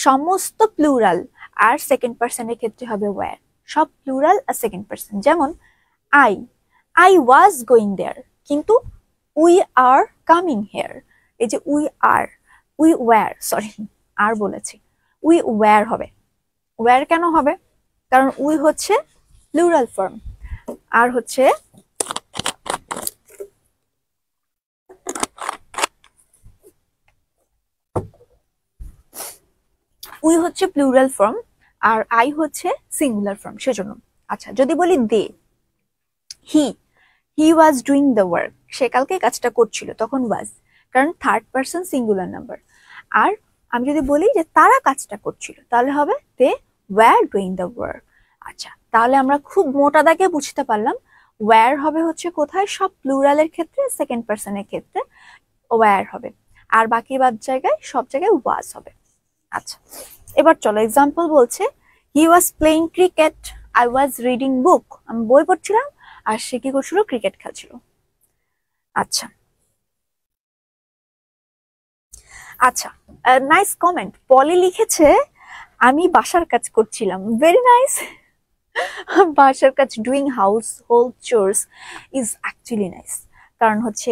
সমস্ত প্লুরাল, আর সেকেন্ড পার্সনের ক্ষেত্রে হবে ওয়্যার। সব প্লুরাল আর সেকেন্ড পার্সন। যেমন I I was going there, কিন্তু উই আর কামিং হেয়ার। এই যে we are, we were, sorry আর বলেছি, উই ওয়্যার হবে। ওয়্যার কেন হবে? কারণ উই হচ্ছে প্লুরাল ফর্ম, আর হচ্ছে উই হচ্ছে প্লুরাল ফর্ম আর আই হচ্ছে সিঙ্গুলার ফর্ম, সেজন্য। আচ্ছা যদি বলি they, he he was doing the work, সে কালকে কাজটা করছিল, তখন ওয়াজ, কারণ থার্ড পার্সন সিঙ্গুলার নাম্বার। আর আমি যদি বলি যে তারা কাজটা করছিল, তাহলে হবে they were doing the work. আচ্ছা, তাহলে আমরা খুব মোটা দাগে বুঝতে পারলাম ওয়্যার হবে হচ্ছে কোথায়? সব প্লুরালের ক্ষেত্রে, সেকেন্ড পার্সনের ক্ষেত্রে ওয়্যার হবে, আর বাকি জায়গায় সব জায়গায় ওয়াজ হবে। আচ্ছা এবার চলো এক্সাম্পল বলছে, he was playing cricket, I was reading book, আমি বই পড়ছিলাম আর সে কি করছিল? ক্রিকেট খেলছিল। আচ্ছা আচ্ছা, নাইস কমেন্ট। পলি লিখেছে আমি বাসার কাজ করছিলাম, ভেরি নাইস। বাসার কাজ, doing household chores is actually nice, কারণ হচ্ছে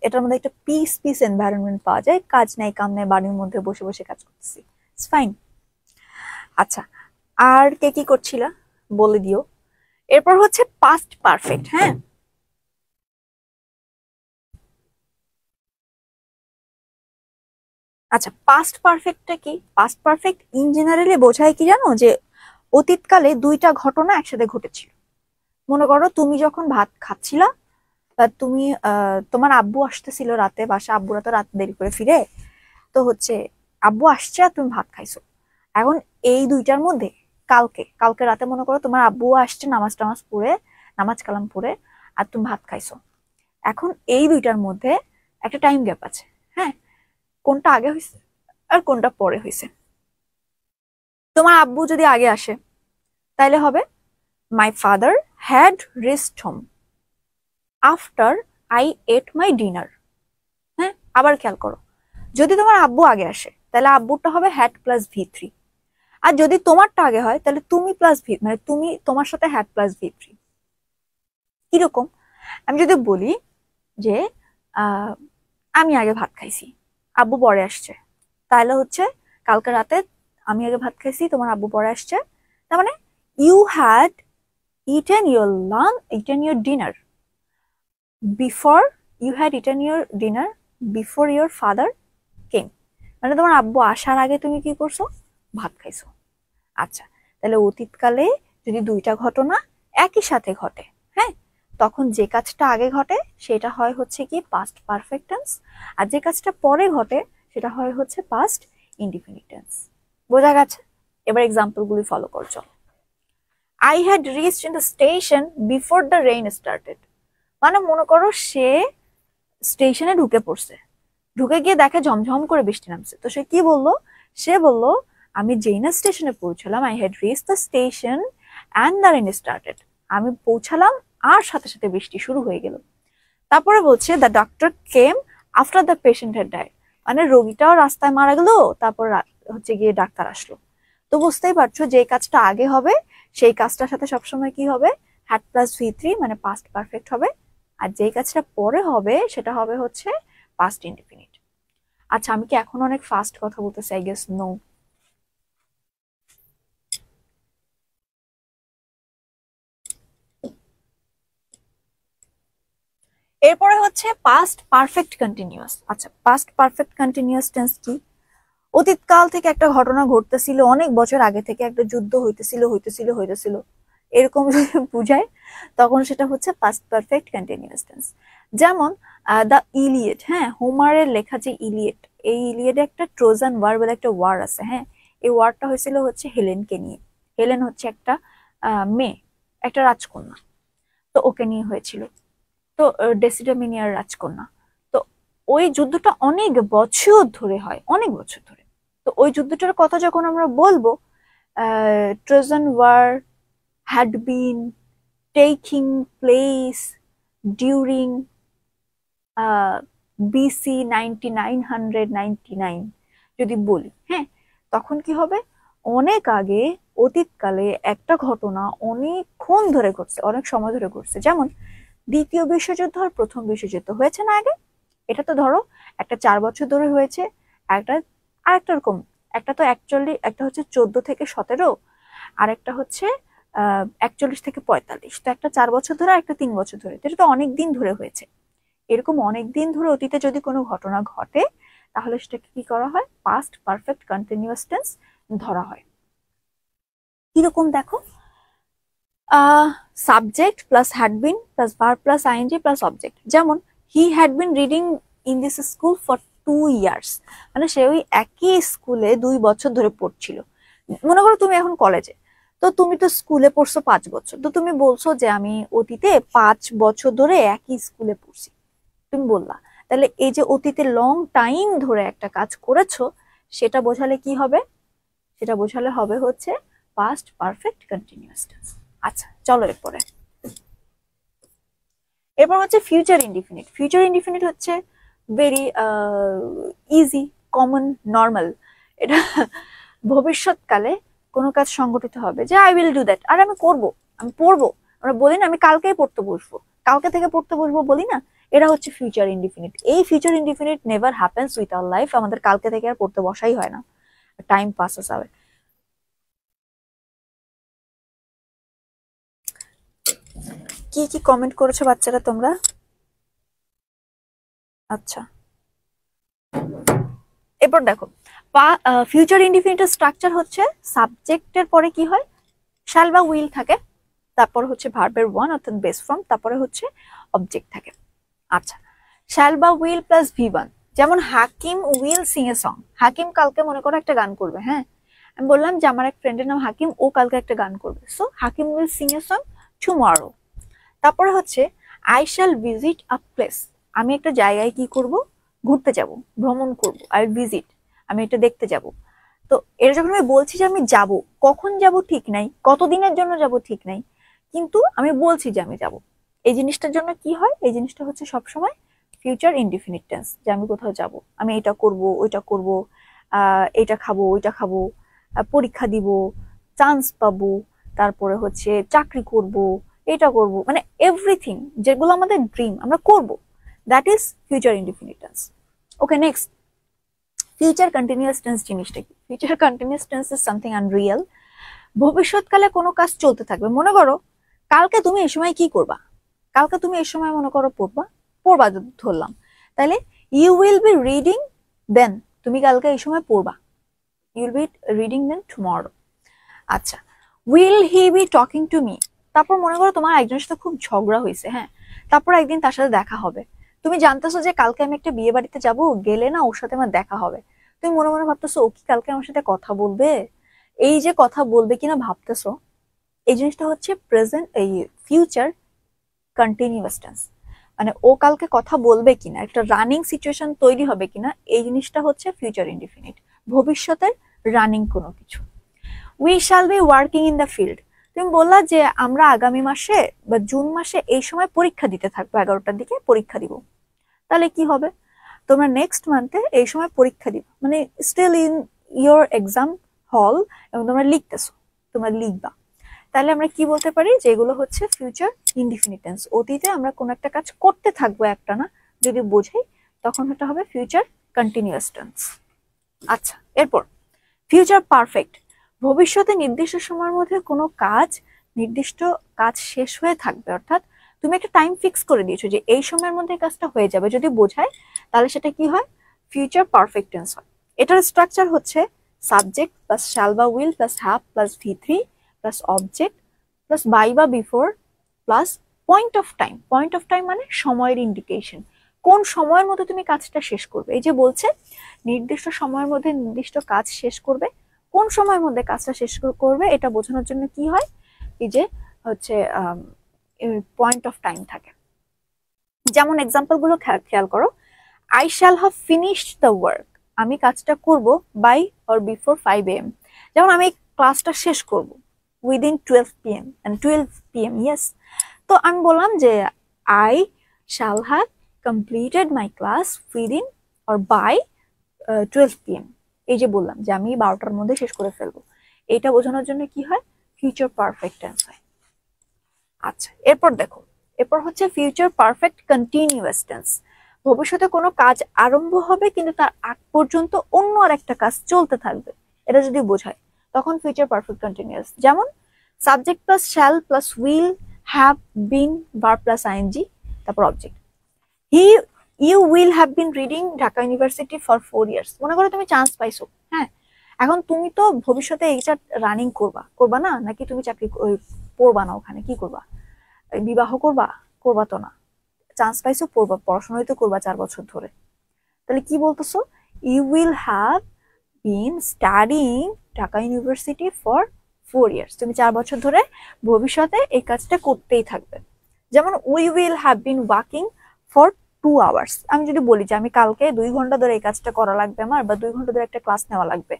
এটার মধ্যে একটা পিস এনভায়রনমেন্ট পাওয়া যায়, কাজ নাই কাম নাই, বাড়ির মধ্যে বসে বসে কাজ করতেছি, ইটস ফাইন। আচ্ছা, আর কে কি করছিলা বলে দিও। এরপর হচ্ছে পাস্ট পারফেক্ট। হ্যাঁ, আচ্ছা পাস্ট পারফেক্টটা কি? পাস্ট পারফেক্ট ইন জেনারেলি বোঝায় কি জানো? যে অতীতকালে দুইটা ঘটনা একসাথে ঘটেছিল। মনে করো তুমি যখন ভাত খাচ্ছিলা, তুমি তোমার আব্বু আসতেছিল রাতে, বাসা আব্বুরা তো রাত দেরি করে ফিরে, তো হচ্ছে আব্বু আসছে আর তুমি ভাত খাইছো। এখন এই দুইটার মধ্যে কালকে কালকে রাতে মনে করো তোমার আব্বু আসছে নামাজ টামাজ পড়ে, নামাজ কালাম পড়ে, আর তুমি ভাত খাইছো। এখন এই দুইটার মধ্যে একটা টাইম গ্যাপ আছে। হ্যাঁ, কোনটা আগে হয়েছে আর কোনটা পরে হয়েছে? তোমার আব্বু যদি আগে আসে তাইলে হবে my father had reached home after I ate my dinner. হ্যাঁ, আবার খেয়াল করো, যদি তোমার আব্বু আগে আসে তাহলে আব্বুরটা হবে হ্যাড প্লাস ভি3, আর যদি তোমারটা আগে হয় তাহলে তুমি প্লাস ভি, মানে তুমি তোমার সাথে হ্যাড প্লাস ভি3। কিরকম? আমি যদি বলি যে আমি আগে ভাত খাইছি, আব্বু পরে আসছে, তাহলে হচ্ছে কালকে রাতে আমি আগে ভাত খাইছি, তোমার আব্বু পরে আসছে, তার মানে you had eaten your dinner before you had eaten your dinner before your father came, মানে তোমার আব্বু আসার আগে তুমি কি করছো? ভাত খাইছো। আচ্ছা, তাহলে অতীতকালে যদি দুইটা ঘটনা একই সাথে ঘটে, হ্যাঁ, তখন যে কাজটা আগে ঘটে সেটা হয় হচ্ছে কি পাস্ট পারফেক্ট টেন্স, আর যে কাজটা পরে ঘটে সেটা হয় হচ্ছে পাস্ট ইনডিফিনিট টেন্স। বোঝা গেছে? এবার এক্সাম্পল গুলি ফলো করছো। I had reached in the station before the rain started, মানে মনে করো সে স্টেশনে ঢুকে পড়ছে, ঢুকে গিয়ে দেখে ঝমঝম করে বৃষ্টি নামছে। তো সে কি বললো? সে বলল, আমি যেই না স্টেশনে পৌঁছালাম, I had reach the station and the rain started, আমি পৌঁছালাম আর সাথে সাথে বৃষ্টি শুরু হয়ে গেল। তারপরে বলছে the doctor came after the patient had died, মানে রোগীটাও রাস্তায় মারা গেল, তারপর হচ্ছে গিয়ে ডাক্তার আসলো। তো বুঝতেই পারছো যে কাজটা আগে হবে সেই কাজটার সাথে সবসময় কি হবে? হ্যাড প্লাস V3 মানে পাস্ট পারফেক্ট হবে। আর যেই কাজটা পরে হবে সেটা হবে হচ্ছে পাস্ট ইনডিফিনিট। আচ্ছা, আমি কি এখন অনেক ফাস্ট কথা বলতেছি? I guess no. এরপরে হচ্ছে পাস্ট পারফেক্ট কন্টিনিউয়াস। আচ্ছা, পাস্ট পারফেক্ট কন্টিনিউয়াস টেন্স কি? অতীতকাল থেকে একটা ঘটনা ঘটতেছিল, অনেক বছর আগে থেকে একটা যুদ্ধ হইতেছিল এরকম যদি বুঝায় তখন সেটা হচ্ছে পাস্ট পারফেক্ট কন্টিনিউয়াস টেন্স। যেমন দ্য ইলিয়েট, হ্যাঁ, হোমারের লেখা যে ইলিয়েট, এই ইলিয়েটে একটা ট্রোজান ওয়ার বলে একটা ওয়ার আছে। হ্যাঁ, এই ওয়ারটা হয়েছিল হচ্ছে হেলেনকে নিয়ে। হেলেন হচ্ছে একটা মেয়ে, একটা রাজকন্যা, তো ওকে নিয়ে হয়েছিল। তো ডেসিডামিনিয়ার রাজকন্যা। তো ওই যুদ্ধটা অনেক বছর ধরে হয়, অনেক বছর ধরে। তো ওই যুদ্ধটার কথা যখন আমরা বলবো, Trojan war had been taking place during BC 9999 যদি বলি, হ্যাঁ, তখন কি হবে? অনেক আগে, অতীতকালে একটা ঘটনা অনেকক্ষণ ধরে ঘটছে, অনেক সময় ধরে ঘটছে। যেমন দ্বিতীয় বিশ্বযুদ্ধ আর প্রথম বিশ্বযুদ্ধ হয়েছে না আগে, এটা তো ধরো একটা 4 বছর ধরে হয়েছে, একটা আরেকটা এরকম, একটা তো অ্যাকচুয়ালি একটা হচ্ছে 14 থেকে 17, আর একটা হচ্ছে 41 থেকে 45। তো একটা 4 বছর ধরে, একটা 3 বছর ধরে, এটা তো অনেক দিন ধরে হয়েছে। এরকম অনেক দিন ধরে অতীতে যদি কোনো ঘটনা ঘটে তাহলে সেটাকে কি করা হয়? পাস্ট পারফেক্ট কন্টিনিউয়াস টেন্স ধরা হয়। কিরকম দেখো, subject plus had been plus verb plus ING plus object. যেমন he had been reading in this school for 2 years, মানে সে ওই একই স্কুলে 2 বছর ধরে পড়ছিল। মনে করো তুমি এখন কলেজে, তো তুমি তো স্কুলে পড়ছো 5 বছর, তো তুমি বলছো যে আমি অতীতে 5 বছর ধরে একই স্কুলে পড়ছি, তুমি বললা। তাহলে এই যে অতীতে লং টাইম ধরে একটা কাজ করেছো, সেটা বোঝালে কি হবে? সেটা বোঝালে হবে হচ্ছে পাস্ট পারফেক্ট কন্টিনিউয়াস টেন্স। আচ্ছা, চলো এরপরে। এরপর হচ্ছে ফিউচার ইনডিফিনিট। ফিউচার ইনডিফিনিট হচ্ছে ভেরি ইজি, কমন, নর্মাল। এটা ভবিষ্যৎকালে কোনো কাজ সংগঠিত হবে, যে আই উইল ডু দ্যাট, আর আমি করব, আমি পড়বো। আমরা বলি না আমি কালকেই পড়তে বসবো, কালকে থেকে পড়তে বসবো বলি না, এটা হচ্ছে ফিউচার ইনডিফিনিট। এই future indefinite never happens with our life, আমাদের কালকে থেকে আর পড়তে বসাই হয় না, টাইম পাসেস আওয়ে। কি কি কমেন্ট করেছো বাচ্চারা তোমরা? আচ্ছা, এরপর দেখো, ফিউচার ইনডিফিনিটের স্ট্রাকচার হচ্ছে সাবজেক্টের পরে কি হয়? শ্যাল বা উইল থাকে, তারপর হচ্ছে ভার্বের ওয়ান অর্থাৎ বেস ফর্ম, তারপরে হচ্ছে অবজেক্ট থাকে। আচ্ছা, শ্যাল বা উইল প্লাস V1। যেমন হাকিম উইল সিং এ সং, হাকিম কালকে মনে করো একটা গান করবে। হ্যাঁ, আমি বললাম যে আমার এক ফ্রেন্ডের নাম হাকিম, ও কালকে একটা গান করবে, so Hakim will sing a song tomorrow. তারপরে হচ্ছে I shall visit a place, আমি একটা জায়গায় কি করব? ঘুরতে যাব, ভ্রমণ করব। আই ভিজিট, আমি এটা দেখতে যাব। তো এটা যখন আমি বলছি যে আমি যাব, কখন যাব ঠিক নাই, কতদিনের জন্য যাব ঠিক নাই, কিন্তু আমি বলছি যে আমি যাব, এই জিনিসটার জন্য কি হয়? এই জিনিসটা হচ্ছে সবসময় ফিউচার ইনডিফিনিট টেন্স, যে আমি কোথাও যাব, আমি এটা করব, ওইটা করব, এটা খাবো, ওইটা খাবো, পরীক্ষা দিব, চান্স পাবো, তারপরে হচ্ছে চাকরি করব, এটা করব, মানে এভরিথিং যেগুলো আমাদের ড্রিম আমরা করব, that is future indefinite tense. Okay, next, future continuous tense জিনিসটা কি? Future continuous tense is something unreal. ভবিষ্যৎকালে কোনো কাজ চলতে থাকবে। মনে করো কালকে তুমি এই সময় কি করবা? কালকে তুমি এই সময় মনে করো পড়বা, পড়বা ধরলাম, তাহলে you will be reading then, তুমি কালকে এই সময় পড়বা, you will be reading then tomorrow. আচ্ছা, will he be talking to me. তারপর মনে করো তোমার একজনের সাথে খুব ঝগড়া হয়েছে, হ্যাঁ, তারপর একদিন তার সাথে দেখা হবে। তুমি জানতেছো যে কালকে আমি একটা বিয়ে বাড়িতে যাবো, গেলে না ওর সাথে আমার দেখা হবে। তুমি মনে মনে ভাবতেছো ও কি কালকে আমার সাথে কথা বলবে, এই যে কথা বলবে কিনা ভাবতেছো, এই জিনিসটা হচ্ছে প্রেজেন্ট, এই ফিউচার কন্টিনিউয়াস টেন্স। মানে ও কালকে কথা বলবে কিনা, একটা রানিং সিচুয়েশন তৈরি হবে কিনা, এই জিনিসটা হচ্ছে ফিউচার ইনডিফিনিট, ভবিষ্যতের রানিং কোনো কিছু। We shall be working in the field, তুমি বললা যে আমরা আগামী মাসে বা জুন মাসে এই সময় পরীক্ষা দিতে থাকবো, 11টার দিকে পরীক্ষা দিব, তাহলে কি হবে, তোমরা নেক্সট মান্থে এই সময় পরীক্ষা দিবে, মানে স্টিল ইন ইয়োর এক্সাম হল, এবং তোমরা লিখতেছো, তোমরা লিখবা। তাহলে আমরা কি বলতে পারি যে এগুলো হচ্ছে ফিউচার ইনডিফিনিট টেন্স, অতীতে আমরা কোন একটা কাজ করতে থাকবো একটা না, যদি বোঝাই তখন এটা হবে ফিউচার কন্টিনিউয়াস টেন্স। আচ্ছা, এরপর ফিউচার পারফেক্ট, ভবিষ্যতে নির্দিষ্ট সময়ের মধ্যে কোনো কাজ, নির্দিষ্ট কাজ শেষ হয়ে থাকবে, অর্থাৎ তুমি একটা টাইম ফিক্স করে দিয়েছো যে এই সময়ের মধ্যে কাজটা হয়ে যাবে, যদি বোঝায় তাহলে সেটা কি হয়, ফিউচার পারফেক্ট টেন্স হয়। এটার স্ট্রাকচার হচ্ছে সাবজেক্ট প্লাস শ্যাল বা will plus have plus V3 plus object plus by বা before plus point of time. Point of time মানে সময়ের ইন্ডিকেশন, কোন সময়ের মধ্যে তুমি কাজটা শেষ করবে। এই যে বলছে নির্দিষ্ট সময়ের মধ্যে নির্দিষ্ট কাজ শেষ করবে, কোন সময়ের মধ্যে কাজটা শেষ করবে এটা বোঝানোর জন্য কি হয়, এই যে হচ্ছে পয়েন্ট অফ টাইম থাকে। যেমন এক্সাম্পল গুলো খেয়াল করো, I shall have finished the work, আমি কাজটা করব বাই অর বিফোর 5 AM, যেমন আমি ক্লাসটা শেষ করব within 12 PM and 12 PM, yes. তো আমি বললাম যে I shall have completed my class within or by 12 PM, এই যে বললাম যে আমি 12টার মধ্যে শেষ করে ফেলবো, এটা বোঝানোর জন্য কি হয়, ফিউচার পারফেক্ট টেন্স হয়। আচ্ছা, এরপর দেখো, এরপর হচ্ছে ফিউচার পারফেক্ট কন্টিনিউয়াস টেন্স, ভবিষ্যতে কোনো কাজ আরম্ভ হবে কিন্তু তার আগ পর্যন্ত অন্য আর একটা কাজ চলতে থাকবে, এটা যদি বোঝায় তখন ফিউচার পারফেক্ট কন্টিনিউয়াস। যেমন subject plus shall plus will have been verb plus ING, তারপর object. You will have been reading Dhaka university for 4 years, মনে করো তুমি চান্স পাইছো, হ্যাঁ, এখন তুমি তো ভবিষ্যতে এইটা রানিং করবা, করবা না, নাকি তুমি চাকরি পড়বা না, ওখানে কি করবা, বিবাহ করবা, করবা তো না, চান্স পাইছো পড়বা, পড়াশোনাই তো করবা 4 বছর ধরে, তাহলে কি বলতেছো, you will have been studying Dhaka university for 4 years, তুমি 4 বছর ধরে ভবিষ্যতে এই কাজটা করতেই থাকবে। যেমন we will have been working for 2 hours, আমি যদি বলি যে আমি কালকে 2 ঘন্টা ধরে এই কাজটা করা লাগবে আমার, বা 2 ঘন্টা ধরে একটা ক্লাস নেওয়া লাগবে,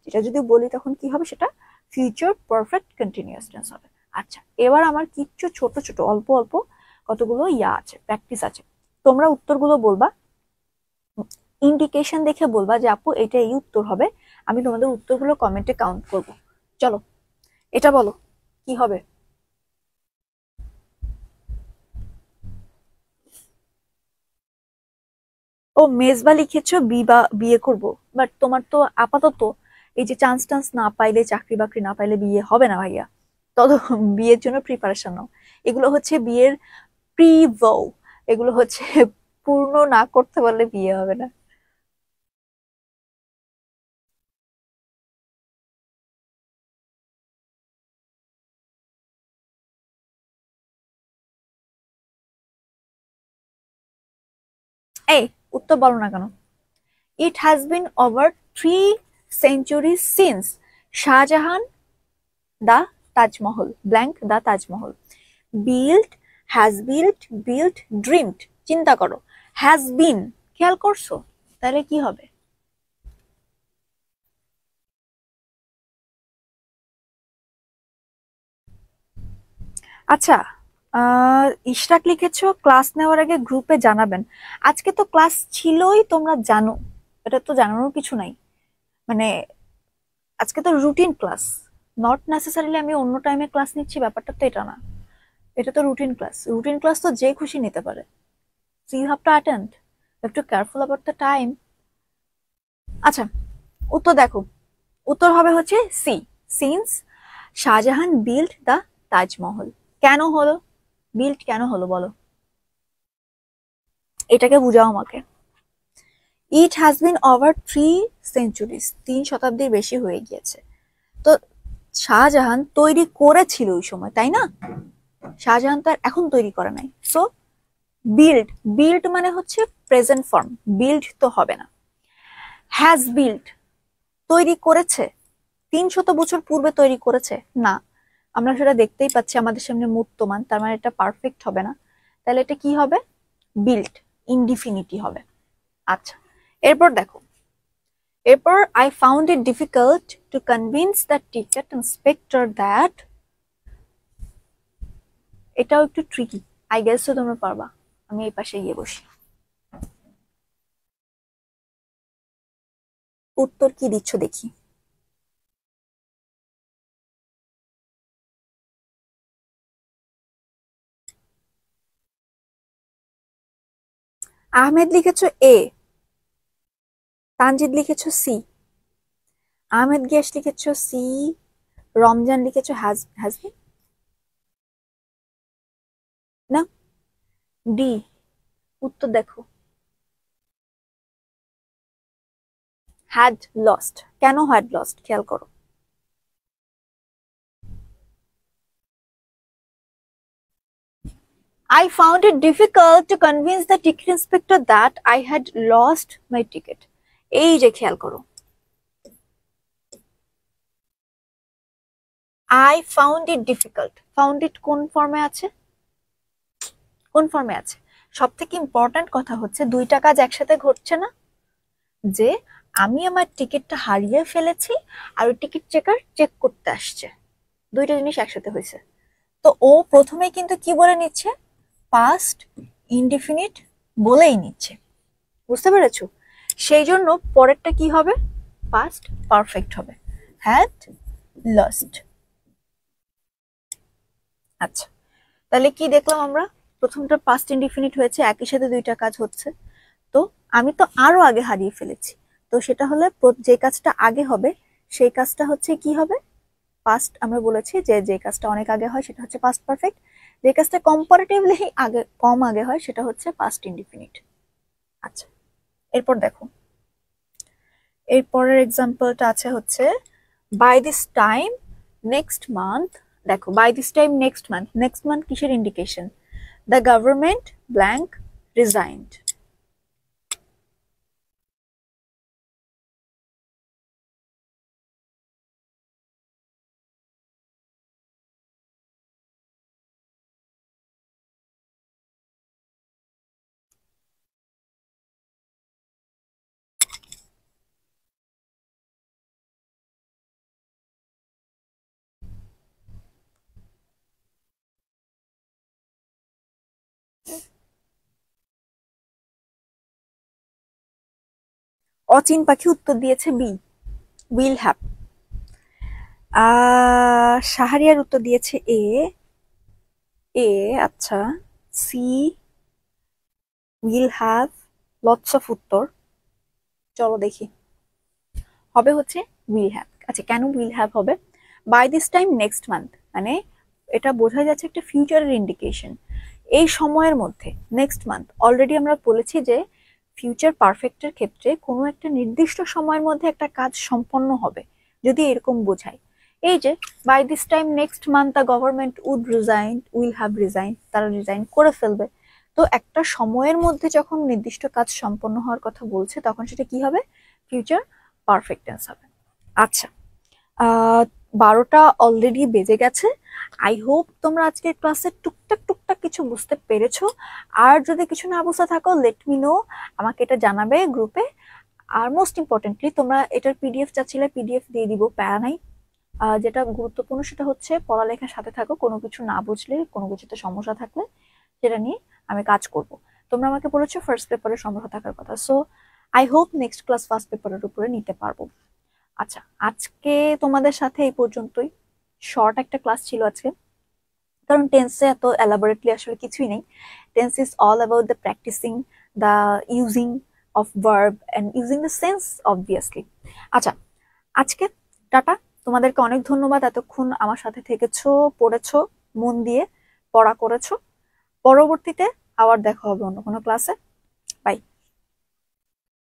যেটা যদি বলি তখন কি হবে, সেটা ফিউচার পারফেক্ট কন্টিনিউয়াস টেন্স হবে। আচ্ছা, এবার আমার কিছু ছোট ছোট অল্প অল্প কতগুলো আছে, প্র্যাকটিস আছে, তোমরা উত্তরগুলো বলবা, ইন্ডিকেশন দেখে বলবা যে আপু এটা এই উত্তর হবে, আমি তোমাদের উত্তরগুলো কমেন্টে কাউন্ট করব। চলো এটা বলো কি হবে। ও মেজবা লিখেছো বিয়ে করব, বাট তোমার তো আপাতত এই যে চান্স টান্স না পাইলে, চাকরি বাকরি না পাইলে বিয়ে হবে না ভাইয়া, তত বিয়ের জন্য প্রিপারেশন নাও, এগুলো হচ্ছে বিয়ের প্রি ভৌ, এগুলো হচ্ছে পূর্ণ না করতে পারলে বিয়ে হবে না। এই উত্তর বলো না কেন, it has been over 3 centuries since Shahjahan the Taj Mahal blank the Taj Mahal build, has built, built, dreamed, চিন্তা করো, হ্যাজ বিন, খেয়াল করছো, তাহলে কি হবে। আচ্ছা, ইশরাক লিখেছো ক্লাস নেওয়ার আগে গ্রুপে জানাবেন, আজকে তো ক্লাস ছিলই, তোমরা জানো, এটা তো জানানোর কিছু নাই, মানে আজকে তো রুটিন ক্লাস, নট নেসেসারিলি আমি অন্য টাইমে ক্লাস নিচ্ছি, ব্যাপারটা তো এটা না, এটা তো রুটিন ক্লাস, রুটিন ক্লাস তো যে খুশি নিতে পারে, so you have to attend, you have to careful about the time. আচ্ছা, উত্তর দেখো, উত্তর হবে হচ্ছে C, since Shahjahan build the Taj Mahal. কেন হলো, বিল্ড কেন হলো বলো, এটাকে বুঝাও আমাকে। It has been over 3 centuries, 3 শতাব্দীর বেশি হয়ে গিয়েছে, তো শাহজাহান তৈরি করেছিল ওই সময়, তাই না, শাহজাহান তো আর এখন তৈরি করে নাই, সো বিল্ড, বিল্ড মানে হচ্ছে প্রেজেন্ট ফর্ম, বিল্ড তো হবে না। হ্যাজ বিল্ড, তৈরি করেছে, 300 বছর পূর্বে তৈরি করেছে না, আমরা সেটা দেখতেই পাচ্ছি আমাদের সামনে মূর্তমান, তার মানে এটা পারফেক্ট হবে না, তাহলে এটা কি হবে, বিল্ট ইনডিফিনিটি হবে। আচ্ছা, এরপর দেখো, এরপর I found it difficult to convince the ticket inspector that, এটাও একটু ট্রিকি, আই গেস তো তোমরা পারবা। আমি এই পাশে গিয়ে বসি। উত্তর কি দিচ্ছ দেখি। আহমেদ লিখেছো এ, তানজিদ লিখেছো সি, আহমেদ গিয়াস লিখেছো সি, রমজান লিখেছো হাজমি, না ডি। উত্তর দেখো, হ্যাড লস্ট। কেন হ্যাড লস্ট খেয়াল করো। I found it difficult to convince the ticket inspector that I had lost my ticket. এই যে খেয়াল করো, I found it difficult. Found it কোন ফর্মে আছে? কোন ফর্মে আছে? সব থেকে ইম্পর্ট্যান্ট কথা হচ্ছে দুইটা কাজ একসাথে ঘটছে না, যে আমি আমার টিকিটটা হারিয়ে ফেলেছি আর ওই টিকিট চেকার চেক করতে আসছে, দুইটা জিনিস একসাথে হয়েছে। তো ও প্রথমে কিন্তু কি বলে নিচ্ছে, পাস্ট ইনডিফিনিট বলেই নিচ্ছে, বুঝতে পেরেছো? সেই জন্য পরেরটা কি হবে, পাস্ট পারফেক্ট হবে, হ্যাড লস্ট। আচ্ছা, তাহলে কি দেখলাম আমরা, প্রথমটা পাস্ট ইনডিফিনিট হয়েছে, একই সাথে দুইটা কাজ হচ্ছে। তো আমি তো আরো আগে হারিয়ে ফেলেছি, তো সেটা হলে যে কাজটা আগে হবে সেই কাজটা হচ্ছে কি হবে, পাস্ট। আমরা বলেছি যে যে কাজটা অনেক আগে হয় সেটা হচ্ছে পাস্ট পারফেক্ট, যে কাজটা কম্পারেটিভলি আগে কম আগে হয় সেটা হচ্ছে পাস্ট ইনডিফিনিট। আচ্ছা, এরপর দেখো, এরপরের এক্সাম্পলটা আছে হচ্ছে by this time next month. দেখো, by this time next month, next month কিসের indication, the government blank resigned. অচিন পাখি উত্তর দিয়েছে বি, উইল হ্যাভ। শাহরিয়ার উত্তর দিয়েছে এ, এ আচ্ছা, C will have, lots of উত্তর। চলো দেখি, হবে হচ্ছে উইল হ্যাভ। আচ্ছা, কেন উইল হ্যাভ হবে, by this time next month মানে এটা বোঝা যাচ্ছে একটা ফিউচারের ইন্ডিকেশন। এই সময়ের মধ্যে, নেক্সট মান্থ অলরেডি আমরা বলেছি যে ফিউচার পারফেক্টের ক্ষেত্রে কোনো একটা নির্দিষ্ট সময়ের মধ্যে একটা কাজ সম্পন্ন হবে যদি এরকম বোঝায়। এই যে by this time next month the government would resign, will have resign, তারা রিজাইন করে ফেলবে। তো একটা সময়ের মধ্যে যখন নির্দিষ্ট কাজ সম্পন্ন হওয়ার কথা বলছে তখন সেটা কি হবে, ফিউচার পারফেক্ট টেন্স হবে। আচ্ছা, 12টা অলরেডি বেজে গেছে। আই হোপ তোমরা আজকের ক্লাসে টুকটাক টুকটাক কিছু বুঝতে পেরেছো। আর যদি কিছু না বুঝতে থাকো লেট মি নো, আমাকে এটা জানাবে গ্রুপে। আর মোস্ট ইম্পর্টেন্টলি তোমরা এটার পিডিএফ চাচ্ছিলে, পিডিএফ দিয়ে দিব, প্যারা নাই। যেটা গুরুত্বপূর্ণ সেটা হচ্ছে পড়ালেখার সাথে থাকো, কোনো কিছু না বুঝলে, কোনো কিছুতে সমস্যা থাকলে সেটা নিয়ে আমি কাজ করব। তোমরা আমাকে বলেছো ফার্স্ট পেপারের সমস্যা থাকার কথা, so I hope next class first পেপারের উপরে নিতে পারবো। আচ্ছা, আজকে তোমাদের সাথে এই পর্যন্তই, শর্ট একটা ক্লাস ছিল আজকে, কারণ টেন্সে এত এলাবোরেটলি আসলে কিছুই নেই। Tense is all about the practicing the using of verb and using the sense obviously. আচ্ছা, আজকে টাটা, তোমাদেরকে অনেক ধন্যবাদ এতক্ষণ আমার সাথে থেকেছো, পড়েছো, মন দিয়ে পড়া করেছো। পরবর্তীতে আবার দেখা হবে অন্য কোনো ক্লাসে।